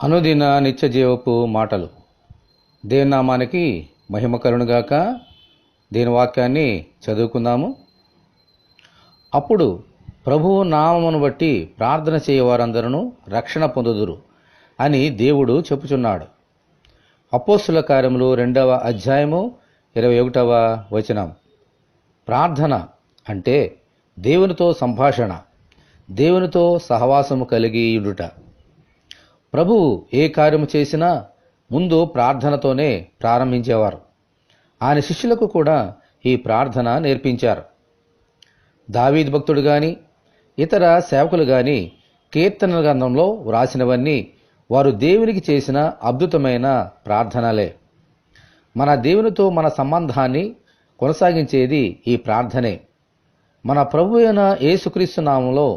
అనుదిన నిత్య జీవపు మాటలు. దేవుని నామానికి మహిమ కలుగునుగాక. దీని వాక్యాన్ని చదువుకుందాము. అప్పుడు ప్రభువు నామమును బట్టి ప్రార్థన చేయవారందరూ రక్షణ పొందుదురు అని దేవుడు చెప్పుచున్నాడు. అపోస్తుల కార్యములు 2వ అధ్యాయము 21వ వచనం. ప్రార్థన అంటే దేవునితో సంభాషణ, దేవునితో సహవాసము కలిగి ఉండుట. ప్రభువు ఏ కార్యము చేసినా ముందు ప్రార్థనతోనే ప్రారంభించేవారు. ఆయన శిష్యులకు కూడా ఈ ప్రార్థన నేర్పించారు. దావీదు భక్తుడు గాని ఇతర సేవకులు గాని కీర్తనల గ్రంథంలో వ్రాసినవన్నీ వారు దేవునికి చేసిన అద్భుతమైన ప్రార్థనలే. మన దేవునితో మన సంబంధాన్ని కొనసాగించేది ఈ ప్రార్థనే. మన ప్రభు అయిన యేసుక్రీస్తు నామములో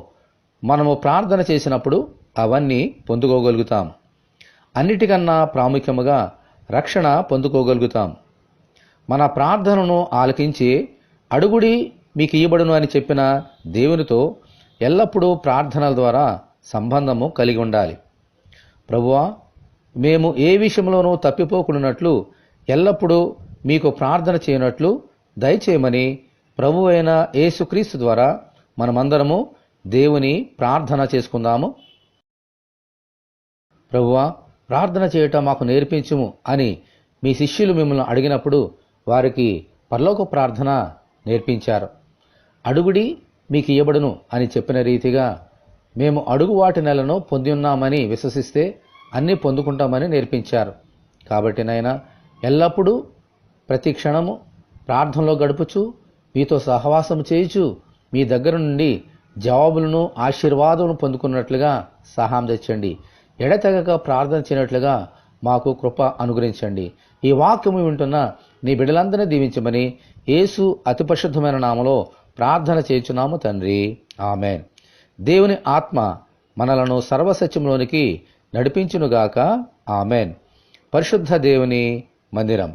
మనము ప్రార్థన చేసినప్పుడు అవన్నీ పొందుకోగలుగుతాం. అన్నిటికన్నా ప్రాముఖ్యముగా రక్షణ పొందుకోగలుగుతాం. మన ప్రార్థనను ఆలకించి అడుగుడి మీకు ఇయ్యబడును అని చెప్పిన దేవునితో ఎల్లప్పుడూ ప్రార్థనల ద్వారా సంబంధము కలిగి ఉండాలి. ప్రభువా, మేము ఏ విషయంలోనూ తప్పిపోకుండానట్లు ఎల్లప్పుడూ మీకు ప్రార్థన చేయనట్లు దయచేయమని ప్రభు అయిన యేసుక్రీస్తు ద్వారా మనమందరము దేవుని ప్రార్థన చేసుకుందాము. ప్రభువా, ప్రార్థన చేయటం మాకు నేర్పించుము అని మీ శిష్యులు మిమ్మల్ని అడిగినప్పుడు వారికి పరలోక ప్రార్థన నేర్పించారు. అడుగుడి మీకు ఇయ్యబడును అని చెప్పిన రీతిగా మేము అడుగు వాటి నెలను పొంది ఉన్నామని విశ్వసిస్తే అన్నీ పొందుకుంటామని నేర్పించారు. కాబట్టి నాయనా, ఎల్లప్పుడూ ప్రతి క్షణము ప్రార్థనలో గడుపుచు మీతో సహవాసం చేయుచు మీ దగ్గర నుండి జవాబులను ఆశీర్వాదములను పొందుకున్నట్లుగా సహాయం తెచ్చండి. ఎడతెగక ప్రార్థన చేయనట్లుగా మాకు కృప అనుగ్రహించండి. ఈ వాక్యము వింటున్న నీ బిడ్డలందరినీ దీవించమని యేసు అతి పరిశుద్ధమైన నామములో ప్రార్థన చేయుచున్నాము తండ్రి, ఆమేన్. దేవుని ఆత్మ మనలను సర్వసత్యంలోనికి నడిపించునుగాక, ఆమేన్. పరిశుద్ధ దేవుని మందిరం.